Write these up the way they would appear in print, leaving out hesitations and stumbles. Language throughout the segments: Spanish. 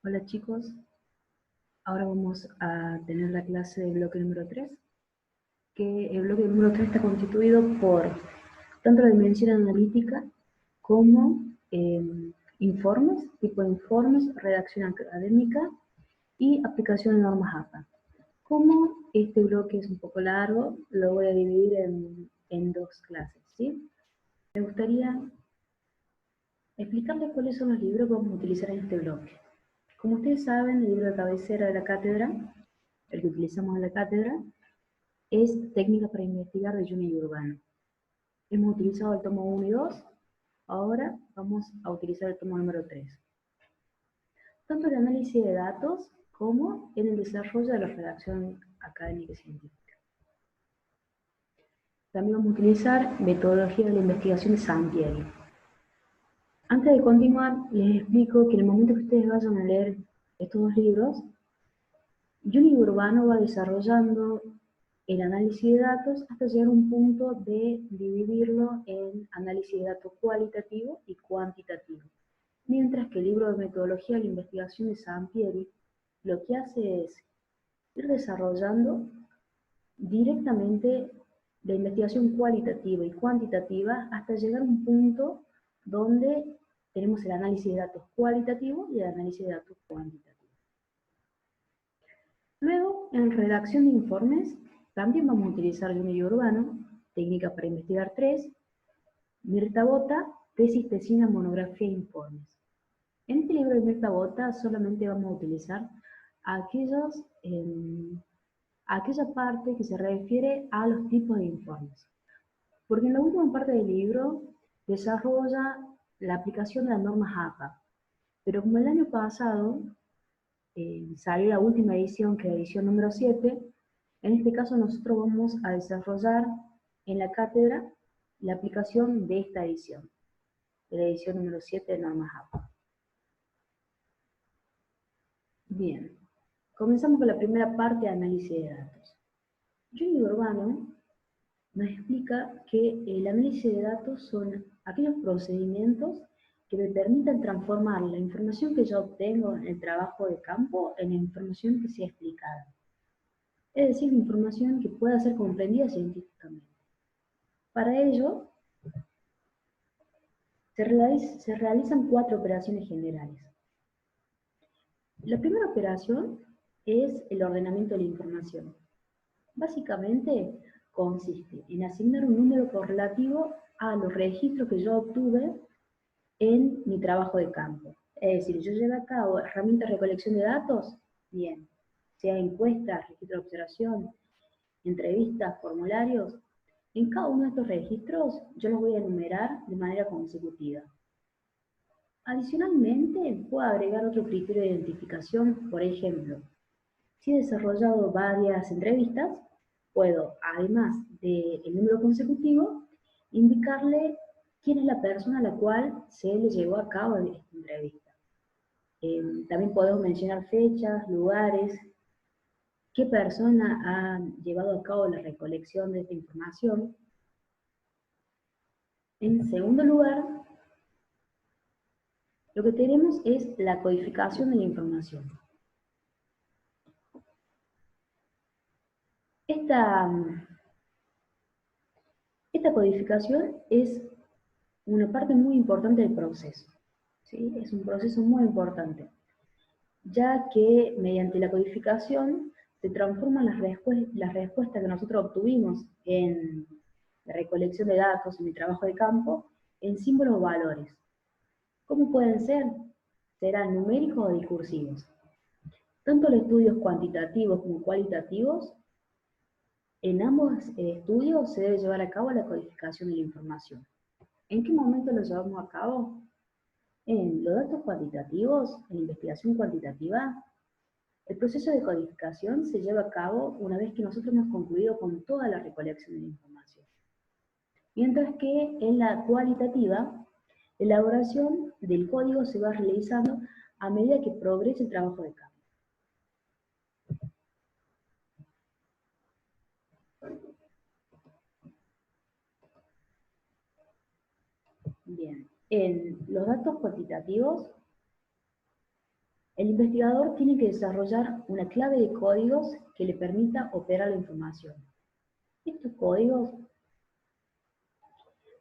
Hola chicos, ahora vamos a tener la clase del bloque número 3, que el bloque número 3 está constituido por tanto la dimensión analítica como informes, tipo de informes, redacción académica y aplicación de normas APA. Como este bloque es un poco largo, lo voy a dividir en dos clases, ¿sí? Me gustaría explicarles cuáles son los libros que vamos a utilizar en este bloque. Como ustedes saben, el libro de cabecera de la cátedra, el que utilizamos en la cátedra, es Técnica para investigar de Juni y Urbano. Hemos utilizado el tomo 1 y 2, ahora vamos a utilizar el tomo número 3. Tanto en el análisis de datos como en el desarrollo de la redacción académica y científica. También vamos a utilizar metodología de la investigación de Sampieri. Antes de continuar, les explico que en el momento que ustedes vayan a leer estos dos libros, Juni Urbano va desarrollando el análisis de datos hasta llegar a un punto de dividirlo en análisis de datos cualitativo y cuantitativo. Mientras que el libro de metodología de la investigación de Sampieri lo que hace es ir desarrollando directamente la investigación cualitativa y cuantitativa hasta llegar a un punto donde tenemos el análisis de datos cualitativo y el análisis de datos cuantitativo. Luego, en redacción de informes, también vamos a utilizar Juni y Urbano, técnica para investigar 3, Mirta Bota, tesis, tesina, monografía e informes. En este libro de Mirta Bota solamente vamos a utilizar aquella parte que se refiere a los tipos de informes. Porque en la última parte del libro desarrolla la aplicación de las normas APA. Pero como el año pasado salió la última edición, que es la edición número 7, en este caso nosotros vamos a desarrollar en la cátedra la aplicación de esta edición, de la edición número 7 de normas APA. Bien, comenzamos con la primera parte de análisis de datos. Juni Urbano nos explica que el análisis de datos son aquellos procedimientos que me permitan transformar la información que yo obtengo en el trabajo de campo en información que sea explicada. Es decir, información que pueda ser comprendida científicamente. Para ello, se realizan 4 operaciones generales. La primera operación es el ordenamiento de la información. Básicamente consiste en asignar un número correlativo a los registros que yo obtuve en mi trabajo de campo. Es decir, yo llevo a cabo herramientas de recolección de datos, bien, sea encuestas, registro de observación, entrevistas, formularios. En cada uno de estos registros yo los voy a enumerar de manera consecutiva. Adicionalmente, puedo agregar otro criterio de identificación, por ejemplo, si he desarrollado varias entrevistas, puedo, además del número consecutivo, indicarle quién es la persona a la cual se le llevó a cabo esta entrevista. También podemos mencionar fechas, lugares, qué persona ha llevado a cabo la recolección de esta información. En segundo lugar, lo que tenemos es la codificación de la información. Esta codificación es una parte muy importante del proceso, ¿sí? Es un proceso muy importante, ya que mediante la codificación se transforman las respuestas que nosotros obtuvimos en la recolección de datos, en mi trabajo de campo, en símbolos o valores. ¿Cómo pueden ser? Serán numéricos o discursivos. Tanto los estudios cuantitativos como cualitativos, en ambos estudios se debe llevar a cabo la codificación de la información. ¿En qué momento lo llevamos a cabo? En los datos cuantitativos, en la investigación cuantitativa, el proceso de codificación se lleva a cabo una vez que nosotros hemos concluido con toda la recolección de la información. Mientras que en la cualitativa, la elaboración del código se va realizando a medida que progresa el trabajo de campo. Bien, en los datos cuantitativos, El investigador tiene que desarrollar una clave de códigos que le permita operar la información. Estos códigos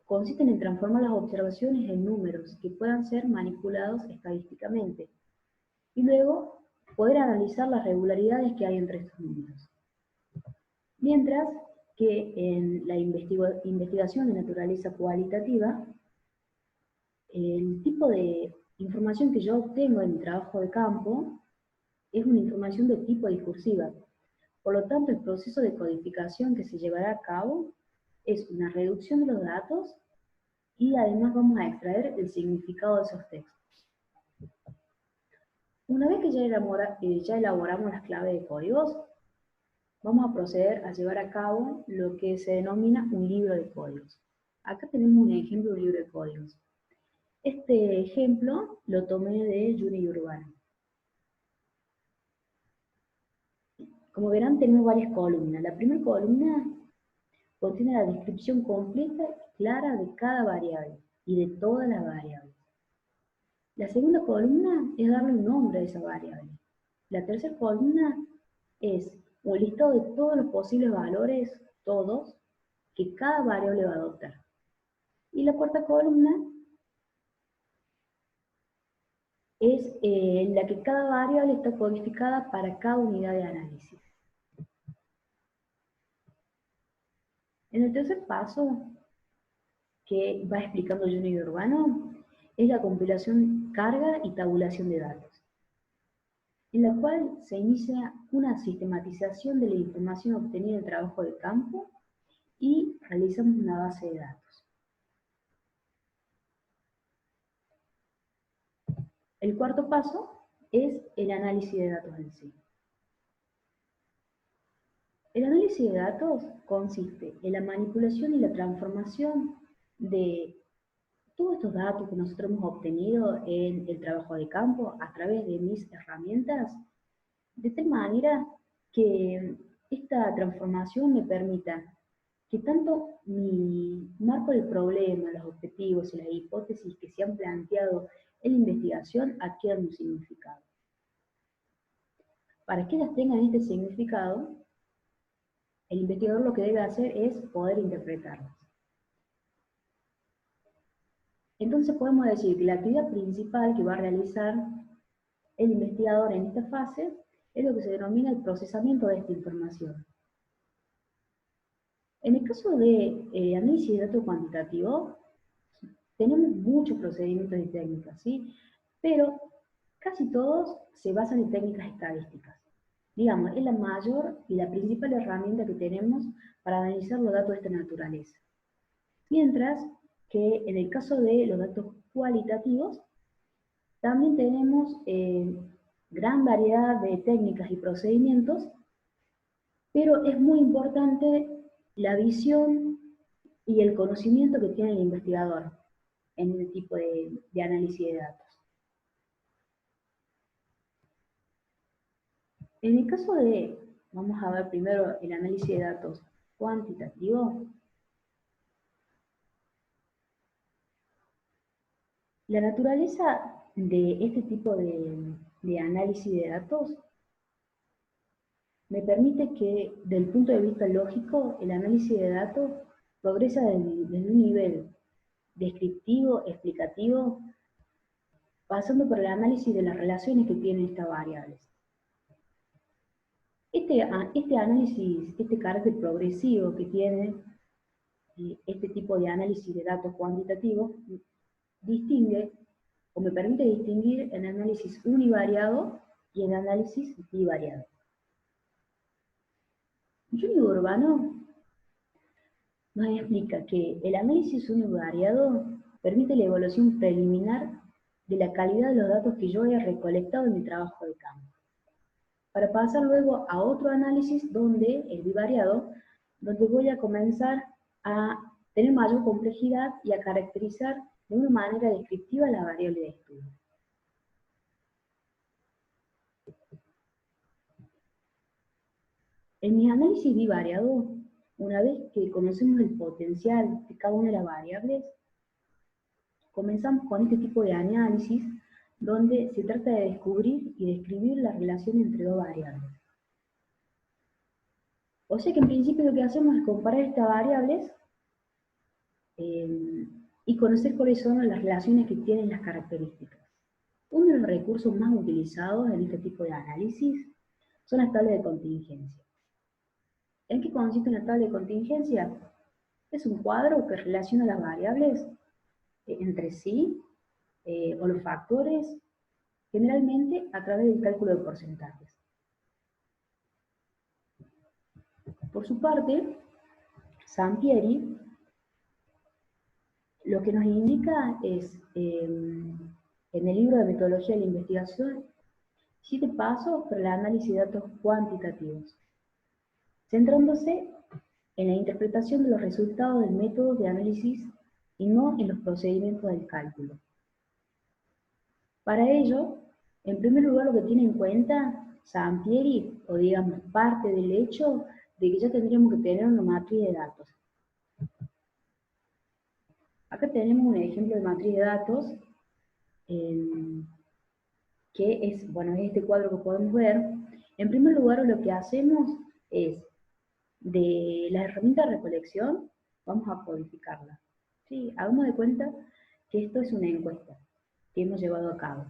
consisten en transformar las observaciones en números que puedan ser manipulados estadísticamente y luego poder analizar las regularidades que hay entre estos números. Mientras que en la investigación de naturaleza cualitativa, el tipo de información que yo obtengo en mi trabajo de campo es una información de tipo discursiva. Por lo tanto, el proceso de codificación que se llevará a cabo es una reducción de los datos y además vamos a extraer el significado de esos textos. Una vez que ya elaboramos las claves de códigos, vamos a proceder a llevar a cabo lo que se denomina un libro de códigos. Acá tenemos un ejemplo de un libro de códigos. Este ejemplo lo tomé de Juni y Urbano. Como verán, tenemos varias columnas. La primera columna contiene la descripción completa y clara de cada variable y de todas las variables. La segunda columna es darle un nombre a esa variable. La tercera columna es un listado de todos los posibles valores, todos, que cada variable va a adoptar. Y la cuarta columna es en la que cada variable está codificada para cada unidad de análisis. En el tercer paso, que va explicando Juni Urbano, es la compilación, carga y tabulación de datos, en la cual se inicia una sistematización de la información obtenida del trabajo de campo y realizamos una base de datos. El cuarto paso es el análisis de datos en sí. El análisis de datos consiste en la manipulación y la transformación de todos estos datos que nosotros hemos obtenido en el trabajo de campo a través de mis herramientas, de tal manera que esta transformación me permita que tanto mi marco del problema, los objetivos y las hipótesis que se han planteado en la investigación adquieran un significado. Para que ellas tengan este significado, el investigador lo que debe hacer es poder interpretarlas. Entonces podemos decir que la actividad principal que va a realizar el investigador en esta fase es lo que se denomina el procesamiento de esta información. En el caso de análisis de datos cuantitativo, tenemos muchos procedimientos y técnicas, ¿sí? Pero casi todos se basan en técnicas estadísticas. Digamos, es la mayor y la principal herramienta que tenemos para analizar los datos de esta naturaleza. Mientras que en el caso de los datos cualitativos, también tenemos gran variedad de técnicas y procedimientos, pero es muy importante la visión y el conocimiento que tiene el investigador en el tipo de análisis de datos. En el caso de, vamos a ver primero el análisis de datos cuantitativo. La naturaleza de este tipo de análisis de datos me permite que, desde el punto de vista lógico, el análisis de datos progresa desde un nivel descriptivo, explicativo, pasando por el análisis de las relaciones que tienen estas variables. Este análisis, este carácter progresivo que tiene este tipo de análisis de datos cuantitativos, distingue, o me permite distinguir el análisis univariado y el análisis bivariado. Juni Urbano nos explica que el análisis univariado permite la evaluación preliminar de la calidad de los datos que yo he recolectado en mi trabajo de campo, para pasar luego a otro análisis donde, el bivariado, donde voy a comenzar a tener mayor complejidad y a caracterizar de una manera descriptiva la variable de estudio. En mi análisis bivariado, una vez que conocemos el potencial de cada una de las variables, comenzamos con este tipo de análisis donde se trata de descubrir y describir la relación entre dos variables. O sea que en principio lo que hacemos es comparar estas variables y conocer cuáles son las relaciones que tienen las características. Uno de los recursos más utilizados en este tipo de análisis son las tablas de contingencia. ¿En qué consiste una tabla de contingencia? Es un cuadro que relaciona las variables entre sí, o los factores, generalmente a través del cálculo de porcentajes. Por su parte, Sampieri lo que nos indica es, en el libro de metodología de la investigación, 7 pasos para el análisis de datos cuantitativos, centrándose en la interpretación de los resultados del método de análisis y no en los procedimientos del cálculo. Para ello, en primer lugar, lo que tiene en cuenta Sampieri, o digamos parte del hecho de que ya tendríamos que tener una matriz de datos. Acá tenemos un ejemplo de matriz de datos, que es, bueno, es este cuadro que podemos ver. En primer lugar, lo que hacemos es, de la herramienta de recolección, vamos a codificarla. ¿Sí? Hagamos de cuenta que esto es una encuesta que hemos llevado a cabo.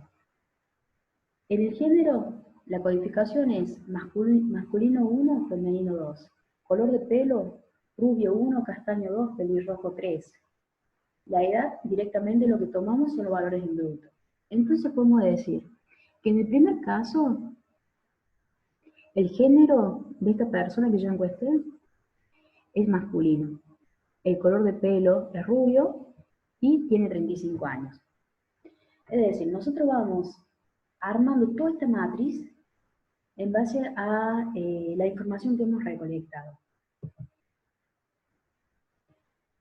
En el género, la codificación es masculino 1, femenino 2. Color de pelo, rubio 1, castaño 2, pelirrojo 3. La edad, directamente lo que tomamos son los valores en bruto. Entonces podemos decir que en el primer caso, el género de esta persona que yo encuesté es masculino. El color de pelo es rubio y tiene 35 años. Es decir, nosotros vamos armando toda esta matriz en base a la información que hemos recolectado.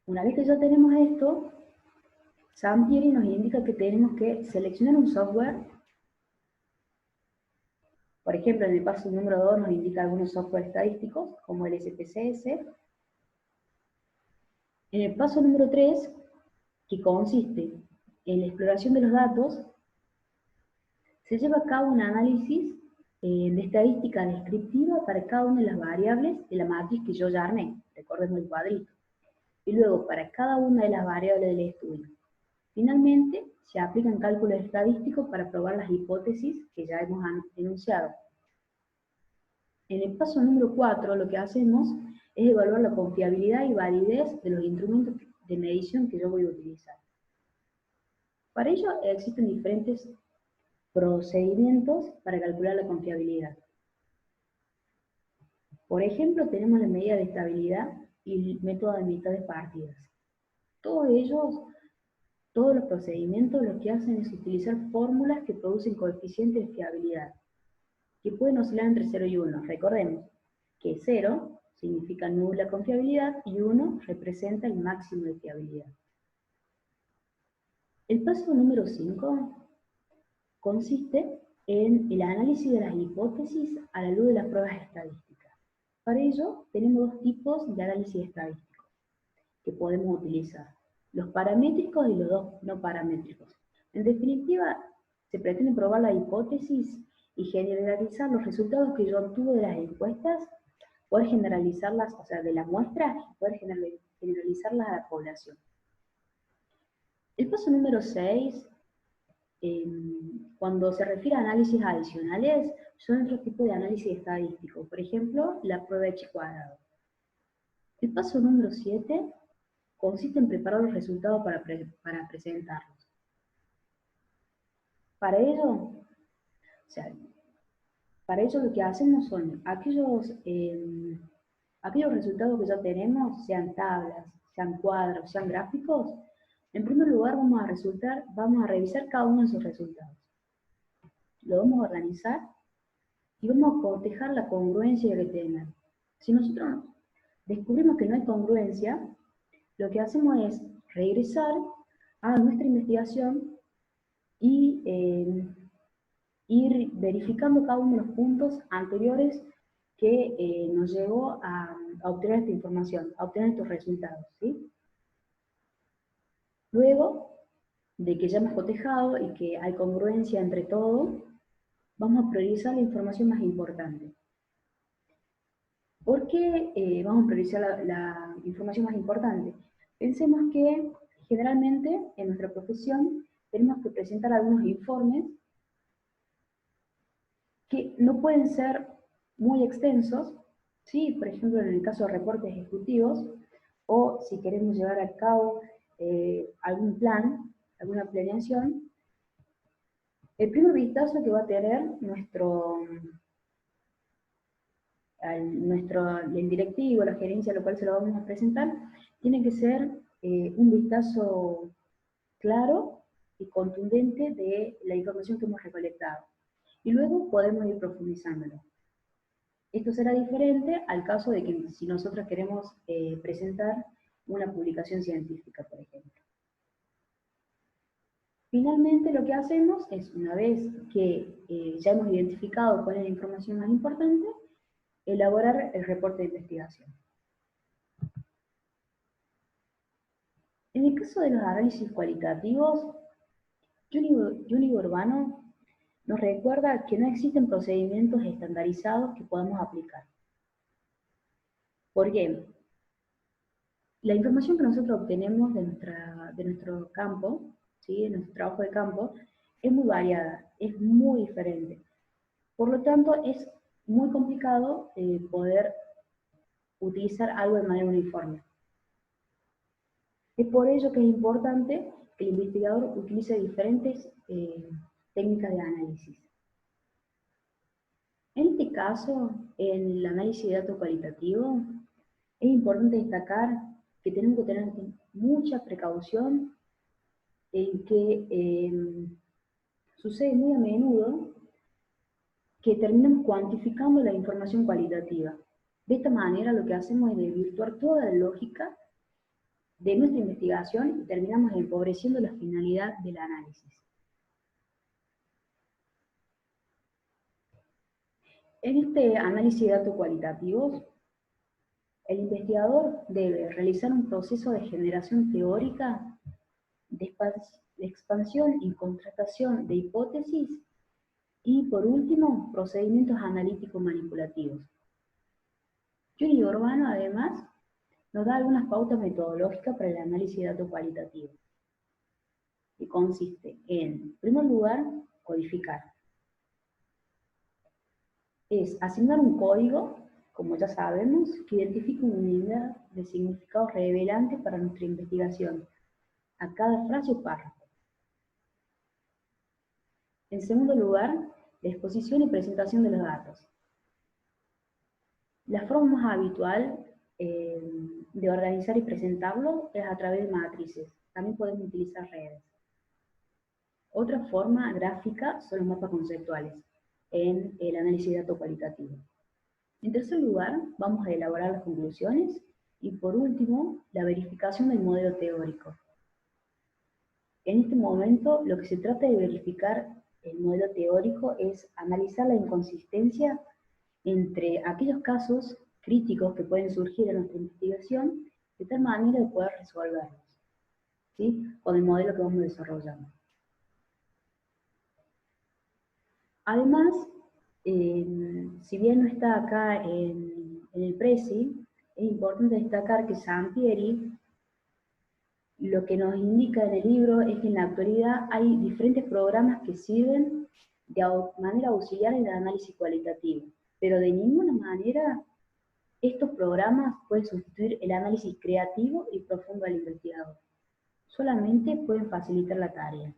Una vez que ya tenemos esto, Sampieri nos indica que tenemos que seleccionar un software. Por ejemplo, en el paso número 2 nos indica algunos software estadísticos, como el SPSS. En el paso número 3, que consiste en la exploración de los datos, se lleva a cabo un análisis de estadística descriptiva para cada una de las variables de la matriz que yo ya armé, recordemos el cuadrito, y luego para cada una de las variables del estudio. Finalmente, se aplican cálculos estadísticos para probar las hipótesis que ya hemos enunciado. En el paso número 4, lo que hacemos es evaluar la confiabilidad y validez de los instrumentos de medición que yo voy a utilizar. Para ello existen diferentes procedimientos para calcular la confiabilidad. Por ejemplo, tenemos la medida de estabilidad y el método de mitad de partidas. Todos los procedimientos lo que hacen es utilizar fórmulas que producen coeficientes de fiabilidad, que pueden oscilar entre 0 y 1. Recordemos que 0 significa nula confiabilidad y 1 representa el máximo de fiabilidad. El paso número 5 consiste en el análisis de las hipótesis a la luz de las pruebas estadísticas. Para ello, tenemos dos tipos de análisis estadístico que podemos utilizar: los paramétricos y los dos no paramétricos. En definitiva, se pretende probar la hipótesis y generalizar los resultados que yo obtuve de las encuestas, poder generalizarlas, o sea, de la muestra, y poder generalizarlas a la población. El paso número 6, cuando se refiere a análisis adicionales, son otro tipo de análisis estadístico, por ejemplo, la prueba de H². El paso número 7 consiste en preparar los resultados para presentarlos. Para ello, lo que hacemos son aquellos resultados que ya tenemos, sean tablas, sean cuadros, sean gráficos. En primer lugar vamos a revisar cada uno de esos resultados. Lo vamos a organizar y vamos a cotejar la congruencia que tengan. Si nosotros descubrimos que no hay congruencia, lo que hacemos es regresar a nuestra investigación y ir verificando cada uno de los puntos anteriores que nos llevó a obtener esta información, a obtener estos resultados, ¿sí? Luego, de que ya hemos cotejado y que hay congruencia entre todo, vamos a priorizar la información más importante. ¿Por qué vamos a priorizar la información más importante? Pensemos que generalmente en nuestra profesión tenemos que presentar algunos informes que no pueden ser muy extensos, ¿sí? Por ejemplo, en el caso de reportes ejecutivos, o si queremos llevar a cabo algún plan, alguna planeación, el primer vistazo que va a tener el directivo, la gerencia a lo cual se lo vamos a presentar, tiene que ser un vistazo claro y contundente de la información que hemos recolectado. Y luego podemos ir profundizándolo. Esto será diferente al caso de que si nosotros queremos presentar una publicación científica, por ejemplo. Finalmente lo que hacemos es, una vez que ya hemos identificado cuál es la información más importante, elaborar el reporte de investigación. En el caso de los análisis cualitativos, Juni Urbano nos recuerda que no existen procedimientos estandarizados que podamos aplicar. ¿Por qué? La información que nosotros obtenemos de nuestro campo, ¿sí? De nuestro trabajo de campo, es muy variada, es muy diferente. Por lo tanto, es muy complicado poder utilizar algo de manera uniforme. Es por ello que es importante que el investigador utilice diferentes técnicas de análisis. En este caso, en el análisis de datos cualitativo, es importante destacar que tenemos que tener mucha precaución en que sucede muy a menudo que terminamos cuantificando la información cualitativa. De esta manera lo que hacemos es desvirtuar toda la lógica de nuestra investigación y terminamos empobreciendo la finalidad del análisis. En este análisis de datos cualitativos, el investigador debe realizar un proceso de generación teórica, de expansión y contrastación de hipótesis y, por último, procedimientos analíticos manipulativos. Juni Urbano, además, nos da algunas pautas metodológicas para el análisis de datos cualitativos, que consiste en, en primer lugar, codificar. Es asignar un código, como ya sabemos, que identifique una unidad de significado relevante para nuestra investigación, a cada frase o párrafo. En segundo lugar, la exposición y presentación de los datos. La forma más habitual de organizar y presentarlo es a través de matrices. También podemos utilizar redes. Otra forma gráfica son los mapas conceptuales en el análisis de datos cualitativo. En tercer lugar, vamos a elaborar las conclusiones y por último, la verificación del modelo teórico. En este momento, lo que se trata de verificar el modelo teórico es analizar la inconsistencia entre aquellos casos críticos que pueden surgir en nuestra investigación, de tal manera de poder resolverlos, ¿sí? Con el modelo que vamos desarrollando. Además, si bien no está acá en el PRESI, es importante destacar que Sampieri lo que nos indica en el libro es que en la actualidad hay diferentes programas que sirven de manera auxiliar en el análisis cualitativo, pero de ninguna manera estos programas pueden sustituir el análisis creativo y profundo del investigador. Solamente pueden facilitar la tarea.